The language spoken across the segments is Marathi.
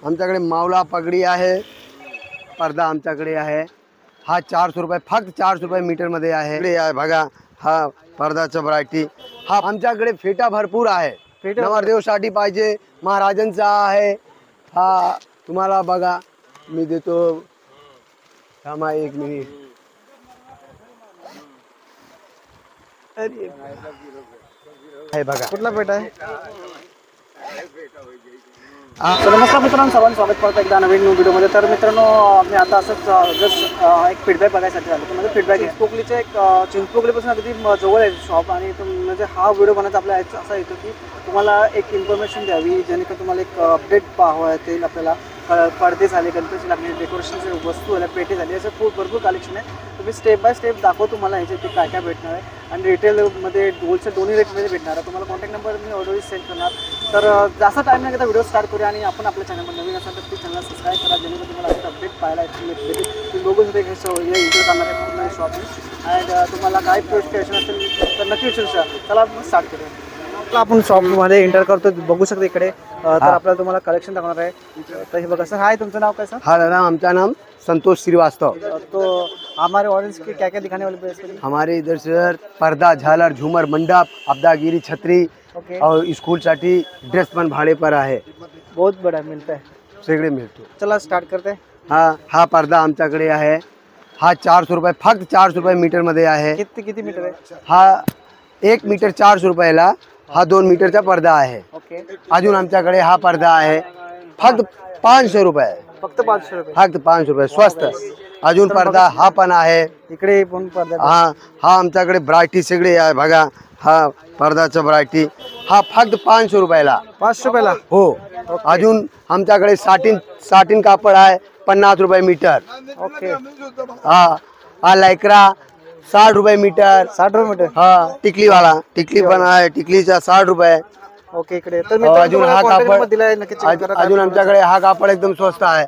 आमच्याकडे मावला पगडी आहे, पडदा आमच्याकडे आहे। हा 400 रुपये, फक्त 400 रुपये मीटर मध्ये आहे। इकडे आहे बघा, हा पडदाचा व्हरायटी। हा आमच्याकडे फेटा भरपूर आहे, नवरदेवसाठी पाहिजे, महाराजांचा आहे। हा तुम्हाला बघा मी देतो, थांबा एक मिनिट। अरे आहे बघा, कुठला पेट आहे? नमस्कार मित्रांनो, सर्वांचं स्वागत करतो एकदा नवीन व्हिडिओमध्ये। तर मित्रांनो, मी आता असंच जस्ट एक फीडबॅक बघायसाठी आलो। तर म्हणजे फीडबॅक चिंचपोकलीचे एक चिंचपोकलीपासून अगदी जवळ आहे शॉप। आणि म्हणजे हा व्हिडिओ बनवायचा आपला असा येतो की तुम्हाला एक इन्फॉर्मेशन द्यावी, जेणेकरून तुम्हाला एक अपडेट पाहावं येतील आपल्याला। पडदे झाले, गणपती लागले, डेकोरेशनचे वस्तू झाल्या, पेटे झाले, असं खूप भरपूर कलेक्शन आहे। तुम्ही स्टेप बाय स्टेप दाखवतो तुम्हाला ह्याचे ते काय काय भेटणार आहे। आणि रिटेलमध्ये होलसेल दोन्ही रेटमध्ये भेटणार आहे। तुम्हाला कॉन्टॅक्ट नंबर मी ऑलरेडी सेंड करणार। तर जास्त टाईम नाही घेता व्हिडिओ स्टार्ट करूया। आणि आपण आपल्या चॅनलवर नवीन असाल तर प्लीज चॅनल सबस्क्राईब करा, जेणेकरून तुम्हाला असे अपडेट पाहायला भेटेल। तुम्ही बघू शकता हे इंटर करणार आहे पूर्ण शॉप। आणि तुम्हाला काय क्वेश्चन असेल तर नक्की विचारू शकता। चला आपण स्टार्ट करूया। आपण शॉपमध्ये एंटर करतो, बघू शकता इकडे। तर आपल्याला तुम्हाला कलेक्शन दाखवणार आहे। तर हे बघा सर, हाय तुमचं नाव काय सर? हा दादा, आमचा नाम संतोष श्रीवास्तव। तो हमारे ऑडियंस के क्या क्या दिखाने वाले बेस? हमारे इधर सर पर्दा, झालर, झूमर, मंडप, अब्दागिरी, छत्री ओके, और स्कूल साठी ड्रेस पण भाड़े पर आहे। बहुत बड़ा मिलता है, सगळे मिळतो। चला स्टार्ट करते हैं। हा पडदा आमच्याकडे आहे। हा 400 रुपये, फक्त 400 रुपये मीटर मध्ये आहे। किती मीटर आहे? हा 1 मीटर 400 रुपयाला, हा 2 मीटरचा पडदा आहे। ओके, अजून आमच्याकडे हा पडदा आहे, फक्त 500 रुपये, फक्त 500 रुपये, फक्त 500 रुपये, स्वस्त। अजून पडदा हा पण आहे। इकडे पण पडदा हा आमच्याकडे व्हरायटी सगळे आहे बघा। हा पडदाचा व्हरायटी, हा फक्त 500 रुपयाला, 500 रुपयाला। हो। अजून आमच्याकडे साटिन कापड आहे, 50 रुपये मीटर। ओके, हा लायक्रा 60 रुपये मीटर। 60 रुपये मीटर। हा टिकली वाला, टिकली पण आहे, टिकलीचा 60 रुपये। ओके, इकडे तर अजून हा कापड, अजून आमच्याकडे हा कापड एकदम स्वस्त आहे,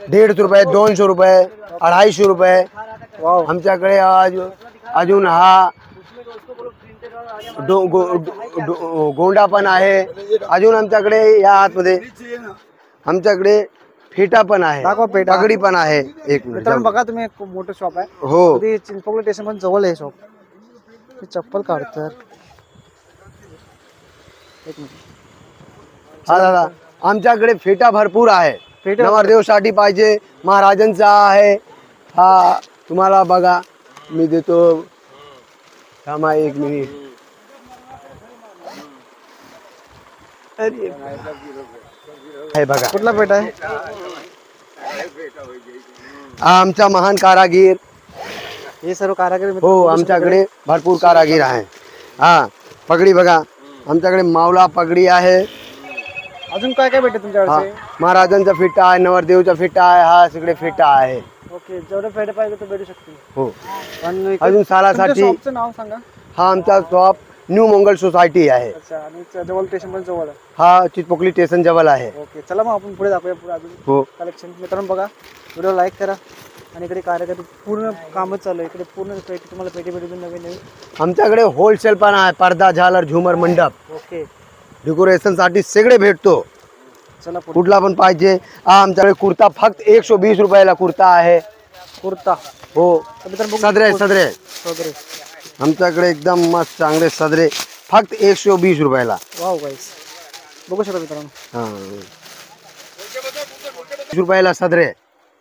150 रुपये, 200 रुपये, 250 रुपये। वाव, आमच्याकडे अजून हा गोंडा पण आहे। अजून आमच्याकडे या आतमध्ये आमच्याकडे फेटा पण आहे, दाखवा फेटा। पगडी पण आहे। एक मिनिट मित्रांनो बघा, तुम्ही खूप मोठं शॉप आहे। हो, अगदी चिंचपोकली स्टेशन पण जवळ आहे शॉप। मी चप्पल काढतो यार, एक मिनिट। हा दादा, आमच्याकडे फेटा भरपूर आहे, फेटा नवरदेवसाठी पाहिजे, महाराजांचा आहे। हा तुम्हाला बघा मी देतो, थांबा एक मिनिट। अरे आहे बघा, कुठला पेट आहे? आमचा महान कारागीर। हे सर्व कारागीर हो, आमच्याकडे भरपूर कारागीर आहे। हा पगडी बघा, आमच्याकडे मावला पगडी आहे। अजून काय काय भेटेल तुमच्याकडे? महाराजांचा फेटा आहे, नवरदेवचा फेटा आहे, हा सगळे फेटा आहे। ओके, जेवढे फेटे पाहिजे ते भेटू शकते। हो, आणि अजून सालासाठी शॉपचं नाव सांगा। हा आमचा शॉप न्यू मंगल सोसायटी आहे। अच्छा, आणि जवळ स्टेशन पण जवळ आहे। हा चिंचपोकली स्टेशन जवळ आहे। ओके, चला मग आपण पुढे दाखवूया पुढे अजून हो, कलेक्शन। मित्रांनो बघा, व्हिडिओ लाईक करा। आणि इकडे कार्यकर्ते पूर्ण कामच चालू आहे, इकडे पूर्ण पेटी तुम्हाला पेटी भेटून नवीन नवीन। आमच्याकडे होलसेल पण आहे, पडदा, झालर, झूमर, मंडप, ओके, डेकोरेशन साठी सगळे भेटतो, चला पुढे। कुठला पण पाहिजे। हा आमच्याकडे कुर्ता फक्त 120 रुपयाला कुर्ता आहे। कुर्ता, हो, तर मित्रांनो बघू, सदरे सदरे वगैरे। आमच्याकडे एकदम मस्त चांगले सदरे, फक्त 120 रुपयाला। वाव गाईस, बघू शकता मित्रांनो, हा 20 रुपयाला सदरे।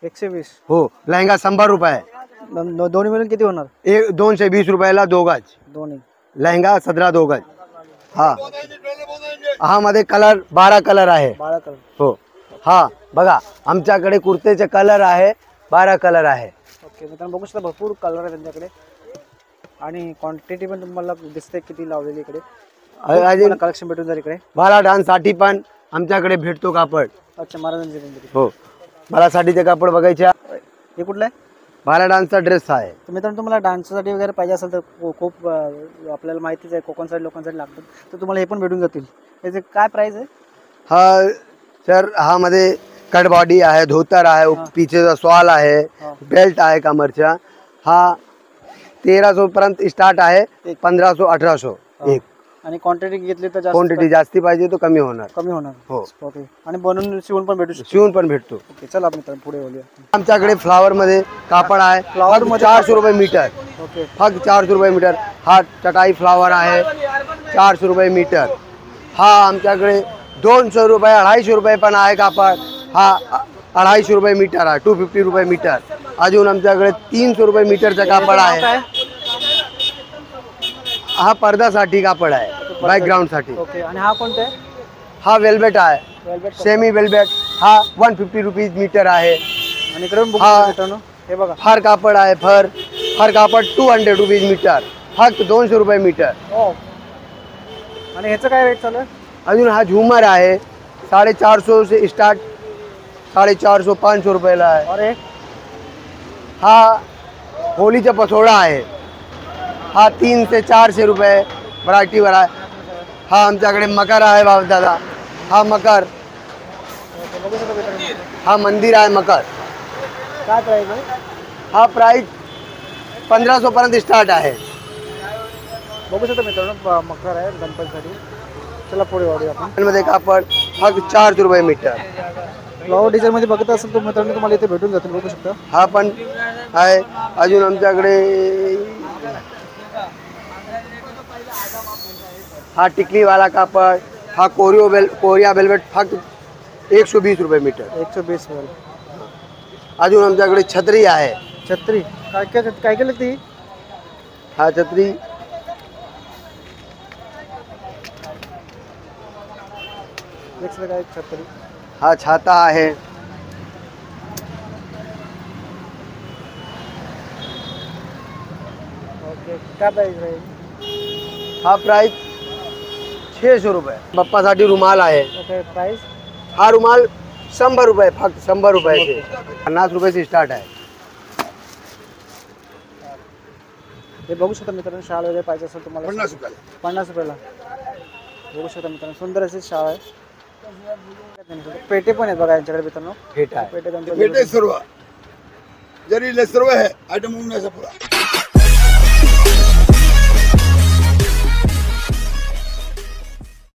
120। हो, लहंगा 100 रुपये, दोन्ही मिळून किती होणार? 220 रुपयाला 2 गज दोन्ही लहंगा, सदरा 2 गज। हा मध्ये कलर 12 कलर आहे। 12 कलर। हो, हा बघा आमच्याकडे कुर्तेचे कलर आहे, 12 कलर आहे। ओके, मित्रांनो बघू शकता भरपूर कलर आहे त्यांच्याकडे। आणि क्वांटिटी पण तुम्हाला दिसते किती लावलेली इकडे। अजून कलेक्शन भेटून जाईल इकडे। मला डान्स साठी पण आमच्याकडे भेटतो कापड। अच्छा, महाराजांचे पण भेटतील। हो, मला साठीचे कापड बघायचे। हे कुठलं आहे? मला डान्सचा ड्रेस आहे। तर मित्रांनो तुम्हाला डान्ससाठी वगैरे पाहिजे असेल तर खूप आपल्याला माहितीच आहे, कोकण साईड लोकांसाठी लागतात, तर तुम्हाला हे पण भेटून जातील। याचे काय प्राइस आहे? हा सर, हा मध्ये कट बॉडी आहे, धोतर आहे, पीछेचा शॉल आहे, बेल्ट आहे कमरचा। हा 1300 पर्यंत स्टार्ट आहे, 1500 1800 एक। आणि क्वांटिटी घेतली तर जास्त क्वांटिटी जास्ती पाहिजे तो कमी होणार. कमी होणार. हो. ओके. आणि बनवून शिवून पण भेटू शकतो. शिवून पण भेटतो. ओके, चला मित्रांनो पुढे बोलूया. आमच्याकडे फ्लावर मध्ये कापड आहे. फ्लावर मध्ये 400 रुपये मीटर. ओके. फक्त 400 रुपये मीटर. हा चटाई फ्लावर आहे 400 रुपये मीटर. हा आमच्याकडे 200 रुपये 250 रुपये पण आहे कापड. हा 250 रुपये मीटर आहे 250 रुपये मीटर. अजून आमच्याकडे 300 रुपये मीटरचं कापड आहे. काय? हा पडद्यासाठी कापड आहे बॅकग्राऊंड साठी. ओके. आणि हा कोणता आहे? हा वेल्वेट आहे वेल्वेट. Semi velvet. हा 150 रुपीज मीटर आहे. आणि इकडे पण बघू हा. शकता मित्रांनो, हे बघा. फर कापड आहे. फर कापड 200 रुपीज मीटर. फक्त 200 रुपये मीटर. ओ. आणि ह्याचं काय रेट चालू आहे? अजून हा झुमर आहे 450 से स्टार्ट 450 500 रुपयाला आहे. अरे हा होलीचा पसोडा आहे. हा 300 से 400 रुपये व्हरायटीवर आहे. हा आमच्याकडे मकर आहे भाऊ दादा. हा मकर. बघू शकता मित्रांनो, हा मंदिर आहे मकर. काय प्राईस आहे? हा प्राइस 1500 पर्यंत स्टार्ट आहे. बघू शकता मित्रांनो, मकर आहे गणपतीसाठी. चला पुढे वाढूया आपण. मध्ये कापड फक्त 400 रुपये मीटर. फ्लॉवर डिझाईन मध्ये बघत असेल तर मित्रांनो तुम्हाला इथे भेटून जातील. बघू शकता. हा पण आहे. अजून आमच्याकडे हा टिकलीवाला कापड. हा कोरिया वेल्वेट फक्त 120 रुपये मीटर. 120 वाला. अजून आमच्याकडे छत्री आहे. छत्री काय काय केलं ती? हा छत्री काय छत्री. हा छाता आहे. ओके. काय प्राईस राहील? हा प्राइस 600 रुपये. बाप्पासाठी रुमाल आहे. ओके. प्राईस हा रुमाल 100 रुपये. फक्त 100 रुपयाचे. 50 रुपये से स्टार्ट आहे. हे बघू शकता मित्रांनो, शाल वगैरे पाहिजे असेल तुम्हाला 50 रुपयाला. बघू शकता मित्रांनो, सुंदर अशी शाल आहे. पेटे पण आहेत बघा यांच्याकडे मित्रांनो. फेटा आहे. पेटे सर्व जरी सर्व आहे आयटम पूरा